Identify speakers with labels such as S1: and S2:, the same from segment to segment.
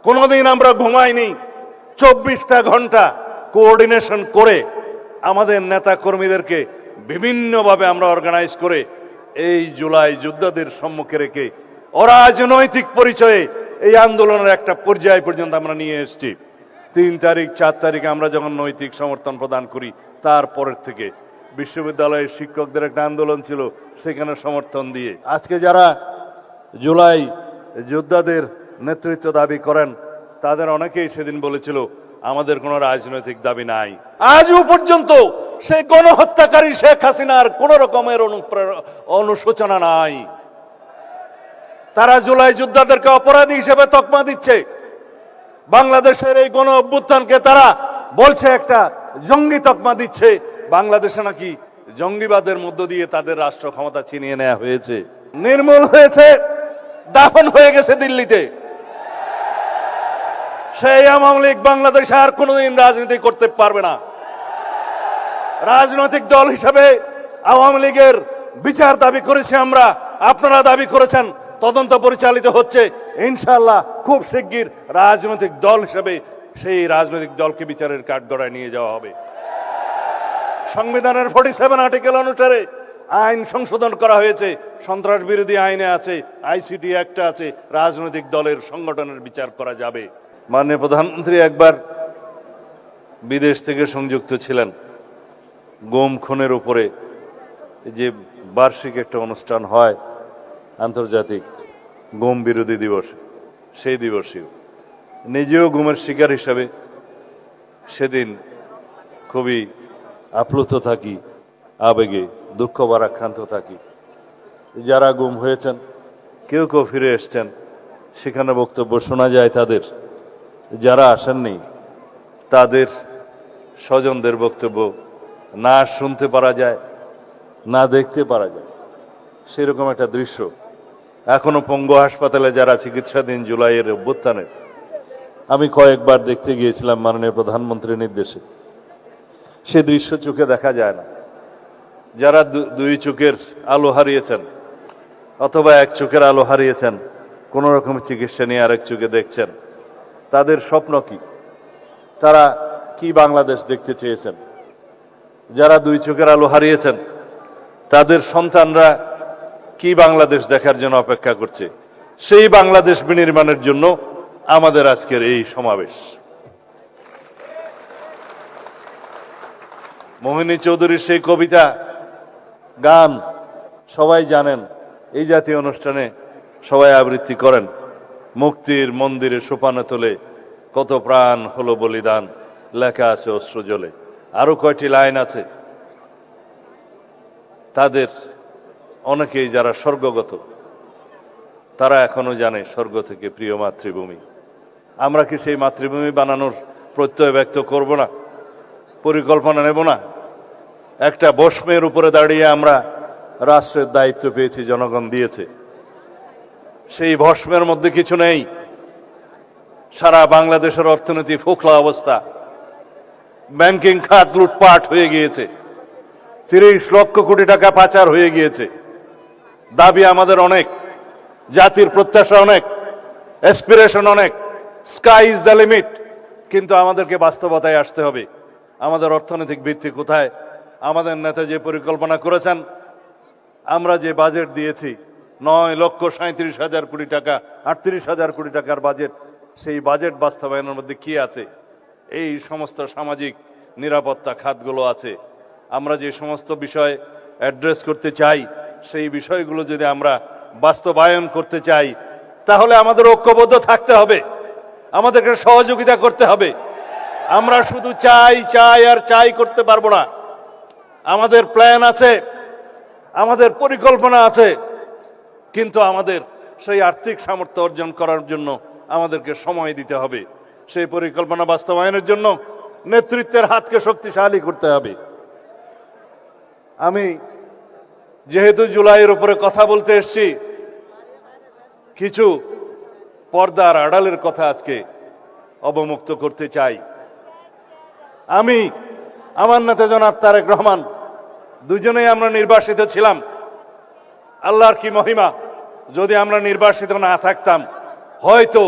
S1: কোনোদিন আমরা ঘুমাইনি। 24টা ঘন্টা কোঅর্ডিনেশন করে আমাদের নেতা কর্মীদেরকে বিভিন্নভাবে আমরা অর্গানাইজ করে এই জুলাই যোদ্ধাদের সম্মুখে রেখে অরাজনৈতিক পরিচয়ে এই আন্দোলনের একটা পর্যায় পর্যন্ত আমরা নিয়ে এসেছি। 3 তারিখ 4 তারিখে আমরা যখন নৈতিক সমর্থন প্রদান করি, তারপরের থেকে বিশ্ববিদ্যালয়ের শিক্ষকদের একটা আন্দোলন ছিল, সেখানে সমর্থন দিয়ে আজকে যারা জুলাই যোদ্ধাদের নেতৃত্ব দাবি করেন, তাদের অনেকেই সেদিন বলেছিল আমাদের কোনো রাজনৈতিক দাবি নাই। আজও পর্যন্ত সেই গণহত্যাকারী শেখ হাসিনার কোন রকমের অনুশোচনা নাই। তারা জুলাই যোদ্ধাদেরকে অপরাধী হিসেবে তকমা দিচ্ছে। বাংলাদেশের এই গণ অভ্যুত্থানকে তারা বলছে একটা জঙ্গি তকমা দিচ্ছে। বাংলাদেশে নাকি জঙ্গিবাদের মধ্য দিয়ে তাদের রাষ্ট্র ক্ষমতা ছিনিয়ে নেওয়া হয়েছে, নির্মূল হয়েছে, দাফন হয়ে গেছে দিল্লিতে। সেই আওয়ামী লীগ বাংলাদেশে আর কোনোদিন রাজনীতি করতে পারবে না। রাজনৈতিক দল হিসেবে আওয়ামী লীগের বিচার দাবি করেছি আমরা, আপনারা দাবি করেছেন, তদন্ত পরিচালিত হচ্ছে। ইনশাআল্লাহ খুব শিগগির রাজনৈতিক দল হিসেবে সেই রাজনৈতিক দলকে বিচারের কাঠগড়ায় নিয়ে যাওয়া হবে। সংবিধানের 47 আর্টিকেল অনুসারে আইন সংশোধন করা হয়েছে, সন্ত্রাস বিরোধী আইনে আছে, আইসিটি অ্যাক্টে আছে, রাজনৈতিক দলের সংগঠনের বিচার করা যাবে। মাননীয় প্রধানমন্ত্রী একবার বিদেশ থেকে সংযুক্ত ছিলেন। গুম খুনের উপরে যে বার্ষিক একটা অনুষ্ঠান হয় আন্তর্জাতিক গুম বিরোধী দিবস, সেই দিবসেও নিজেও গুমের শিকার হিসাবে সেদিন খুবই আপ্লুত থাকি, আবেগে দুঃখ ভারাক্রান্ত থাকি। যারা গুম হয়েছেন, কেউ কেউ ফিরে এসছেন, সেখানে বক্তব্য শোনা যায় তাদের। যারা আসেননি তাদের স্বজনদের বক্তব্য না শুনতে পারা যায়, না দেখতে পারা যায়। সেরকম একটা দৃশ্য এখনো পঙ্গু হাসপাতালে যারা চিকিৎসাধীন জুলাইয়ের অভ্যুত্থানের, আমি কয়েকবার দেখতে গিয়েছিলাম মাননীয় প্রধানমন্ত্রীর নির্দেশে। সে দৃশ্য চোখে দেখা যায় না। যারা দুই চোখের আলো হারিয়েছেন অথবা এক চোখের আলো হারিয়েছেন, কোন রকম চিকিৎসা নিয়ে আরেক চোখে দেখছেন, তাদের স্বপ্ন কি? তারা কি বাংলাদেশ দেখতে চেয়েছেন? যারা দুই চোখের আলো হারিয়েছেন, তাদের সন্তানরা কি বাংলাদেশ দেখার জন্য অপেক্ষা করছে? সেই বাংলাদেশ বিনির্মাণের জন্য আমাদের আজকের এই সমাবেশ। মোহিনী চৌধুরীর সেই কবিতা গান সবাই জানেন, এই জাতীয় অনুষ্ঠানে সবাই আবৃত্তি করেন। মুক্তির মন্দিরে সোপানে তোলে কত প্রাণ হলো বলিদান, লেখা আছে অশ্র জলে। আরো কয়টি লাইন আছে। তাদের অনেকেই যারা স্বর্গগত, তারা এখনো জানে স্বর্গ থেকে প্রিয় মাতৃভূমি। আমরা কি সেই মাতৃভূমি বানানোর প্রত্যয় ব্যক্ত করব না? পরিকল্পনা নেব না? একটা বস্মের উপরে দাঁড়িয়ে আমরা রাষ্ট্রের দায়িত্ব পেয়েছি, জনগণ দিয়েছে। সেই ভস্মের মধ্যে কিছু নেই। সারা বাংলাদেশের অর্থনীতি ফোকলা অবস্থা, ব্যাংকিং খাত লুটপাট হয়ে গিয়েছে, 30 লক্ষ কোটি টাকা পাচার হয়ে গিয়েছে। দাবি আমাদের অনেক, জাতির প্রত্যাশা অনেক, অ্যাসপিরেশন অনেক, স্কাই ইজ দ্য লিমিট। কিন্তু আমাদেরকে বাস্তবতায় আসতে হবে। আমাদের অর্থনৈতিক ভিত্তি কোথায়? আমাদের নেতা যে পরিকল্পনা করেছেন, আমরা যে বাজেট দিয়েছি 9,37,000 কোটি টাকা, 38,000 কোটি টাকার বাজেট, সেই বাজেট বাস্তবায়নের মধ্যে কি আছে? এই সমস্ত সামাজিক নিরাপত্তা খাতগুলো আছে। আমরা যে সমস্ত বিষয় অ্যাড্রেস করতে চাই, সেই বিষয়গুলো যদি আমরা বাস্তবায়ন করতে চাই, তাহলে আমাদের ঐক্যবদ্ধ থাকতে হবে, আমাদেরকে সহযোগিতা করতে হবে। আমরা শুধু চাই চাই আর চাই করতে পারবো না। আমাদের প্ল্যান আছে, আমাদের পরিকল্পনা আছে, কিন্তু আমাদের সেই আর্থিক সামর্থ্য অর্জন করার জন্য আমাদেরকে সময় দিতে হবে। সেই পরিকল্পনা বাস্তবায়নের জন্য নেতৃত্বের হাতকে শক্তিশালী করতে হবে। আমি যেহেতু জুলাইয়ের উপরে কথা বলতে এসেছি, কিছু পর্দার আড়ালের কথা আজকে অবমুক্ত করতে চাই। আমি, আমার নেতা জনাব তারেক রহমান, দুজনেই আমরা নির্বাসিত ছিলাম। আল্লাহর কি মহিমা, যদি আমরা নির্বাসিত না থাকতাম, হয়তো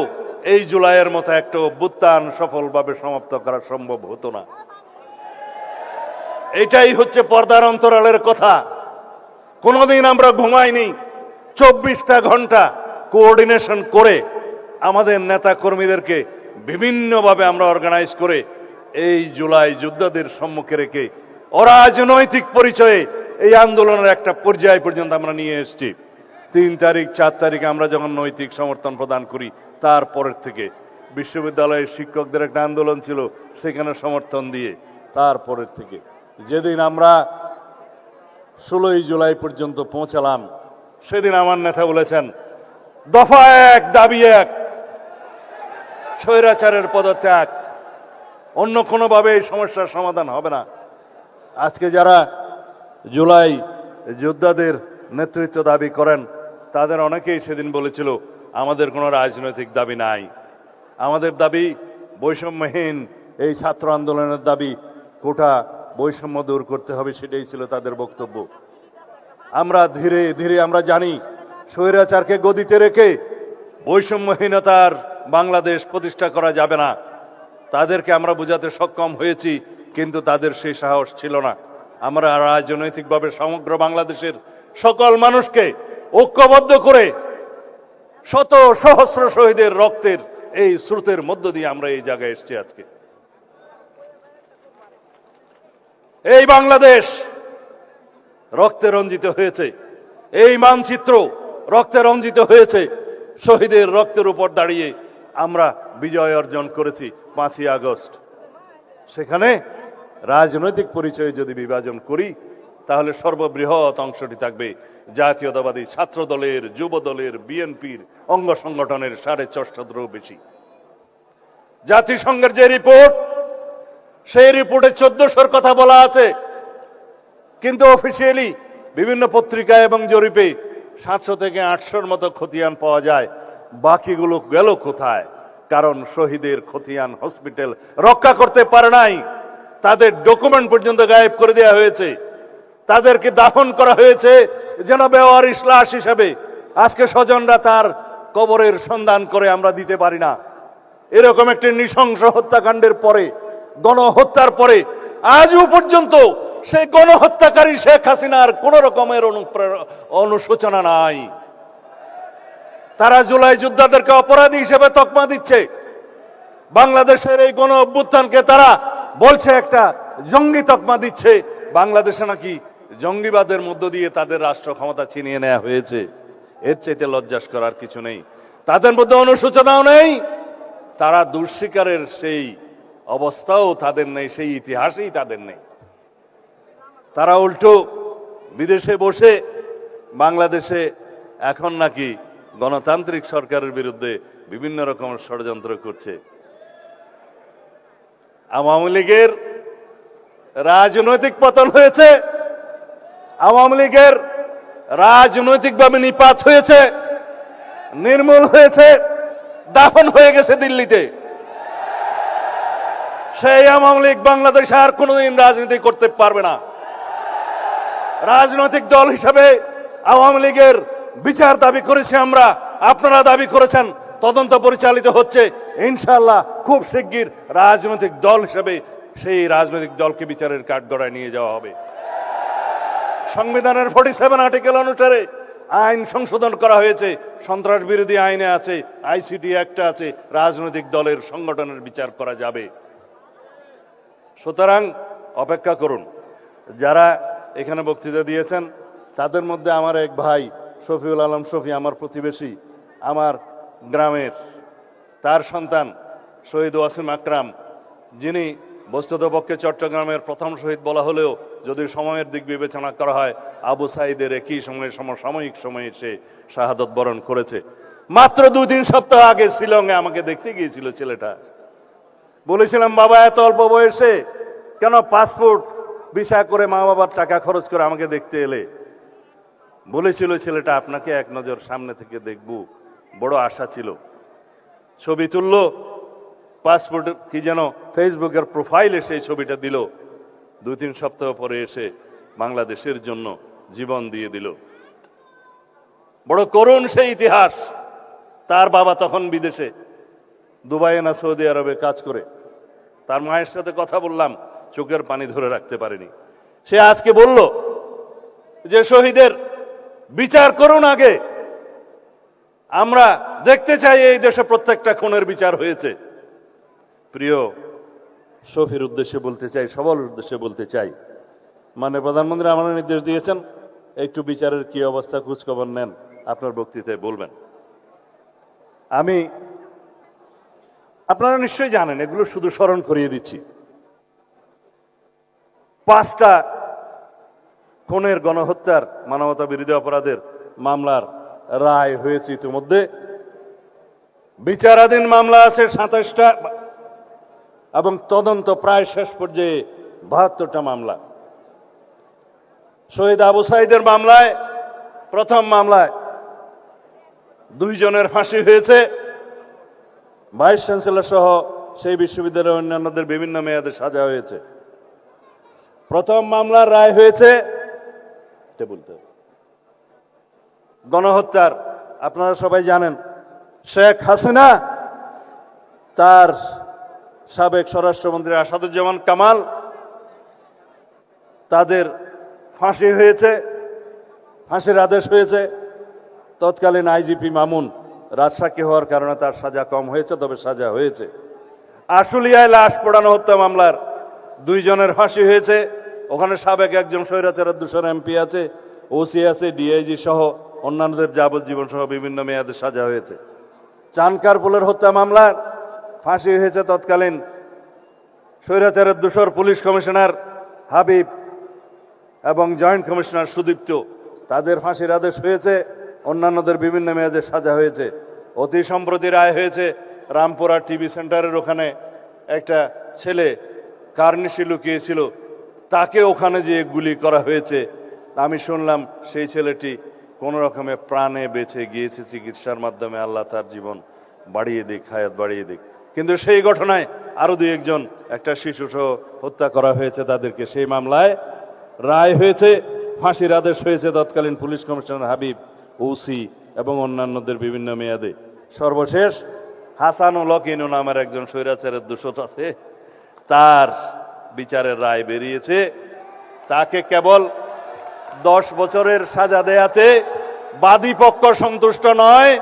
S1: এই জুলাইয়ের মতো একটা অভ্যুত্থান সফলভাবে সমাপ্ত করা সম্ভব হতো না। এটাই হচ্ছে পর্দার অন্তরালের কথা। কোনোদিন আমরা ঘুমাইনি। 24টা ঘন্টা কোঅর্ডিনেশন করে আমাদের নেতা কর্মীদেরকে বিভিন্নভাবে আমরা অর্গানাইজ করে এই জুলাই যোদ্ধাদের সম্মুখে রেখে অরাজনৈতিক পরিচয়ে এই আন্দোলনের একটা পর্যায় পর্যন্ত আমরা নিয়ে এসেছি। 3 তারিখ 4 তারিখে আমরা যখন নৈতিক সমর্থন প্রদান করি, তারপরের থেকে বিশ্ববিদ্যালয়ের শিক্ষকদের একটা আন্দোলন ছিল, সেখানে সমর্থন দিয়ে তারপরের থেকে যেদিন আমরা 16ই জুলাই পর্যন্ত পৌঁছালাম, সেদিন আমার নেতা বলেছেন, দফা 1 দাবি 1, স্বৈরাচারের পদত্যাগ, অন্য কোনোভাবে এই সমস্যার সমাধান হবে না। আজকে যারা জুলাই যোদ্ধাদের নেতৃত্ব দাবি করেন, তাদের অনেকেই সেদিন বলেছিল আমাদের কোনো রাজনৈতিক দাবি নাই, আমাদের দাবি বৈষম্যহীন এই ছাত্র আন্দোলনের দাবি, কোটা বৈষম্য দূর করতে হবে, সেটাই ছিল তাদের বক্তব্য। আমরা ধীরে ধীরে আমরা জানি স্বৈরাচারকে গদিতে রেখে বৈষম্যহীনতার বাংলাদেশ প্রতিষ্ঠা করা যাবে না। তাদেরকে আমরা বোঝাতে সক্ষম হয়েছি, কিন্তু তাদের সেই সাহস ছিল না। আমরা রাজনৈতিকভাবে সমগ্র বাংলাদেশের সকল মানুষকে ঐক্যবদ্ধ করে শত সহস্র শহীদের রক্তের এই স্রোতের মধ্য দিয়ে আমরা এই জায়গায় এসেছি। আজকে এই বাংলাদেশ রক্তে রঞ্জিত হয়েছে, এই মানচিত্র রক্তে রঞ্জিত হয়েছে। শহীদের রক্তের উপর দাঁড়িয়ে আমরা বিজয় অর্জন করেছি 5ই আগস্ট। সেখানে রাজনৈতিক পরিচয়ে যদি বিভাজন করি, তাহলে সর্ববৃহৎ অংশটি থাকবে জাতীয়তাবাদী ছাত্র দলের, যুব দলের, বিএনপির অঙ্গ সংগঠনের 450-ও বেশি। জাতিসংঘের যে রিপোর্ট, সেই রিপোর্টে 1400-র কথা বলা আছে, কিন্তু অফিসিয়ালি বিভিন্ন পত্রিকায় এবং জরিপে 700 থেকে 800-র মতো খতিয়ান পাওয়া যায়। বাকিগুলো গেল কোথায়? কারণ শহীদের খতিয়ান হসপিটাল রক্ষা করতে পারে নাই, তাদের ডকুমেন্ট পর্যন্ত গায়েব করে দেওয়া হয়েছে, তাদেরকে দাফন করা হয়েছে যেন বেওয়ারিশ লাশ হিসেবে। আজকে স্বজনরা তার কবরের সন্ধান করে আমরা দিতে পারি না। এরকম একটি নৃশংস হত্যাকাণ্ডের পরে, গণহত্যার পরে আজও পর্যন্ত সেই গণহত্যাকারী শেখ হাসিনার কোন রকমের অনুশোচনা নাই। তারা জুলাই যোদ্ধাদেরকে অপরাধী হিসেবে তকমা দিচ্ছে। বাংলাদেশের এই গণ অভ্যুত্থানকে তারা বলছে একটা জঙ্গি তকমা দিচ্ছে। বাংলাদেশে নাকি জঙ্গিবাদের মধ্য দিয়ে তাদের রাষ্ট্র ক্ষমতা ছিনিয়ে নেওয়া হয়েছে। এর চাইতে লজ্জাস করার কিছু নেই। তাদের মধ্যে অনুশোচনাও নেই, তারা দুঃস্বীকারের সেই অবস্থাও তাদের নেই, সেই ইতিহাসেই তাদের নেই। তারা উল্টো বিদেশে বসে বাংলাদেশে এখন নাকি গণতান্ত্রিক সরকারের বিরুদ্ধে বিভিন্ন রকমের ষড়যন্ত্র করছে। আওয়ামী লীগের রাজনৈতিক পতন হয়েছে, আওয়ামী লীগের রাজনৈতিকভাবে নিপাত হয়েছে, নির্মূল হয়েছে, দাফন হয়ে গেছে দিল্লিতে। সেই আওয়ামী লীগ বাংলাদেশে আর কোনোদিন রাজনীতি করতে পারবে না। রাজনৈতিক দল হিসেবে আওয়ামী লীগের বিচার দাবি করেছি আমরা, আপনারা দাবি করেছেন, তদন্ত পরিচালিত হচ্ছে। ইনশাআল্লাহ খুব শিগগির রাজনৈতিক দল হিসেবে সেই রাজনৈতিক দলকে বিচারের কাঠগড়ায় নিয়ে যাওয়া হবে। সংবিধানের 47 আর্টিকেল অনুসারে আইন সংশোধন করা হয়েছে, সন্ত্রাস বিরোধী আইনে আছে, আইসিটি অ্যাক্টে আছে, রাজনৈতিক দলের সংগঠনের বিচার করা যাবে। সুতরাং অপেক্ষা করুন। যারা এখানে বক্তৃতা দিয়েছেন তাদের মধ্যে আমার এক ভাই শফিউল আলম শফি, আমার প্রতিবেশী, আমার গ্রামের, তার সন্তান শহীদ ওয়াসিম আকরাম, যিনি বস্তুতপক্ষে চট্টগ্রামের প্রথম শহীদ বলা হলেও যদি সময়ের দিক বিবেচনা করা হয় আবু সাইদের একই সময়ে সমসাময়িক সময়ে সে শাহাদত বরণ করেছে। মাত্র 2-3 সপ্তাহ আগে শিলংয়ে আমাকে দেখতে গিয়েছিল ছেলেটা। বলেছিলাম, বাবা এত অল্প বয়সে কেন পাসপোর্ট ভিসা করে মা বাবার টাকা খরচ করে আমাকে দেখতে এলে? বলেছিল ছেলেটা, আপনাকে এক নজর সামনে থেকে দেখব, বড় আশা ছিল। ছবি তুলল, পাসপোর্ট কি যেন ফেসবুকের প্রোফাইলে সেই ছবিটা দিল। 2-3 সপ্তাহ পরে এসে বাংলাদেশের জন্য জীবন দিয়ে দিল। বড় করুণ সেই ইতিহাস। তার বাবা তখন বিদেশে, দুবাইয়ে না সৌদি আরবে কাজ করে। তার মায়ের সাথে কথা বললাম, চোখের পানি ধরে রাখতে পারিনি। সে আজকে বলল যে শহীদের বিচার করুন আগে, আমরা দেখতে চাই এই দেশে প্রত্যেকটা খুনের বিচার হয়েছে। প্রিয় শফির উদ্দেশ্যে বলতে চাই, সবার উদ্দেশ্যে বলতে চাই, মানে প্রধানমন্ত্রী আমার নির্দেশ দিয়েছেন একটু বিচারের কি অবস্থা খোঁজখবর নেন, আপনার বক্তৃতায় বলবেন। আপনারা নিশ্চয়ই জানেন, এগুলো শুধু স্মরণ করিয়ে দিচ্ছি। 5টা খুনের, গণহত্যার, মানবতা বিরোধী অপরাধের মামলার রায় হয়েছে ইতিমধ্যে। বিচারাধীন মামলা আছে 27টা এবং তদন্ত প্রায় শেষ পর্যায়ে 72টা মামলা। শহীদ আবু সাঈদের মামলায়, প্রথম মামলায় 2 জনের ফাঁসি হয়েছে। ভাইস চ্যান্সেলর সহ সেই বিশ্ববিদ্যালয়ের অন্যান্যদের বিভিন্ন মেয়াদে সাজা হয়েছে। প্রথম মামলার রায় হয়েছে গণহত্যার। আপনারা সবাই জানেন শেখ হাসিনা, তার সাবেক স্বরাষ্ট্রমন্ত্রী আসাদুজ্জামান কামাল, তাদের ফাঁসি হয়েছে, ফাঁসির আদেশ হয়েছে। তৎকালীন আইজিপি মামুন রাজসাক্ষী হওয়ার কারণে তার সাজা কম হয়েছে, তবে সাজা হয়েছে। আশুলিয়ায় লাশ পোড়ানো হত্যা মামলার 2 জনের ফাঁসি হয়েছে। ওখানে সাবেক একজন স্বৈরাচারের দূষণ এমপি আছে, ওসি আছে, ডিআইজি সহ অন্যান্যদের যাবজ্জীবন সহ বিভিন্ন মেয়াদে সাজা হয়েছে। চানকারপুলের হত্যা মামলার ফাঁসি হয়েছে তৎকালীন স্বৈরাচারের দূষর পুলিশ কমিশনার হাবিব এবং জয়েন্ট কমিশনার সুদীপ্ত, তাদের ফাঁসির আদেশ হয়েছে। অন্যান্যদের বিভিন্ন মেয়াদে সাজা হয়েছে। অতি সম্প্রতি রায় হয়েছে রামপুরা টিভি সেন্টারের ওখানে একটা ছেলে কার্নিশে লুকিয়েছিল, তাকে ওখানে যে গুলি করা হয়েছে। আমি শুনলাম সেই ছেলেটি কোন রকমে প্রাণে বেঁচে গিয়েছে চিকিৎসার মাধ্যমে, আল্লাহ তার জীবন বাড়িয়ে দিক, হায়াত বাড়িয়ে দিক। কিন্তু সেই ঘটনায় আরো 2-1 জন, একটা শিশু সহ হত্যা করা হয়েছে তাদেরকে। সেই মামলায় রায় হয়েছে, ফাঁসির আদেশ হয়েছে তৎকালীন পুলিশ কমিশনার হাবিব, ওসি এবং অন্যান্যদের বিভিন্ন মেয়াদে। সর্বশেষ হাসানুল হক ইনু নামের একজন স্বৈরাচারের দোষর আছে, তার বিচারের রায় বেরিয়েছে। তাকে কেবল 10 বছরের সাজা দেয়াতে বাদী পক্ষ সন্তুষ্ট নয়,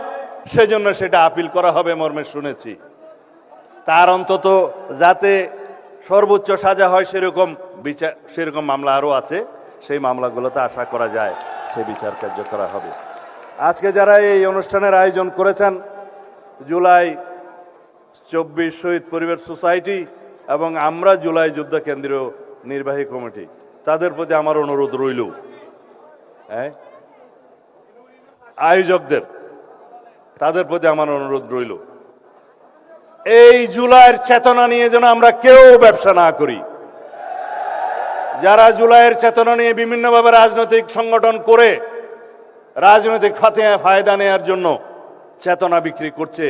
S1: সেজন্য সেটা আপিল করা হবে মর্মে শুনেছি। তার অন্তত যাতে সর্বোচ্চ সাজা হয় সেরকম বিচার, সেরকম মামলা আরো আছে, সেই মামলাগুলোতে আশা করা যায় সে বিচার কার্য করা হবে। আজকে যারা এই অনুষ্ঠানের আয়োজন করেছেন, জুলাই 24 শহীদ পরিবার সোসাইটি এবং আমরা জুলাই যোদ্ধা কেন্দ্রীয় নির্বাহী কমিটি, তাদের প্রতি আমার অনুরোধ রইল, আয়োজকদের, তাদের প্রতি আমার অনুরোধ রইল, এই জুলাইয়ের চেতনা নিয়ে যেন আমরা কেউ ব্যবসা না করি। যারা জুলাইয়ের চেতনা নিয়ে বিভিন্নভাবে রাজনৈতিক সংগঠন করে রাজনৈতিক ফায়দা নেয়ার জন্য চেতনা বিক্রি করছে,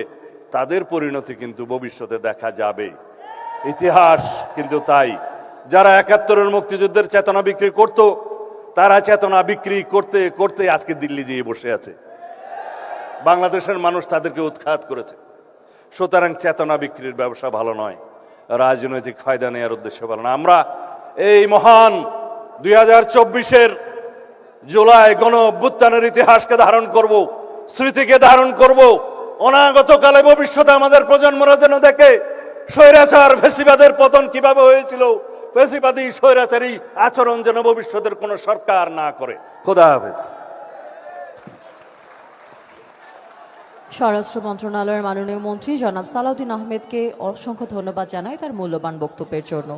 S1: তাদের পরিণতি কিন্তু ভবিষ্যতে দেখা যাবে। ইতিহাস কিন্তু তাই। যারা 71-এর মুক্তিযুদ্ধের চেতনা বিক্রি করত, তারা চেতনা বিক্রি করতে করতে আজকে দিল্লি যেয়ে বসে আছে। বাংলাদেশের মানুষ তাদেরকে উৎখাত করেছে। সুতরাং চেতনা বিক্রির ব্যবসা ভালো নয়, রাজনৈতিক ফায়দা নেওয়ার উদ্দেশ্য ভালো না। আমরা এই মহান 2024-এর জুলাই গণ অভ্যুত্থানের ইতিহাসকে ধারণ করব, স্মৃতিকে ধারণ করব। অনাগত কালে ভবিষ্যতে আমাদের প্রজন্মরা যেন দেখে স্বৈরাচার ফ্যাসিবাদের পতন কিভাবে হয়েছিল, ফ্যাসিবাদী স্বৈরাচারী আচরণ যেন ভবিষ্যতের কোন সরকার না করে। খোদা হাফেজ।
S2: স্বরাষ্ট্র মন্ত্রণালয়ের মাননীয় মন্ত্রী জনাব সালাউদ্দিন আহমেদকে অসংখ্য ধন্যবাদ জানাই তার মূল্যবান বক্তব্যের জন্য।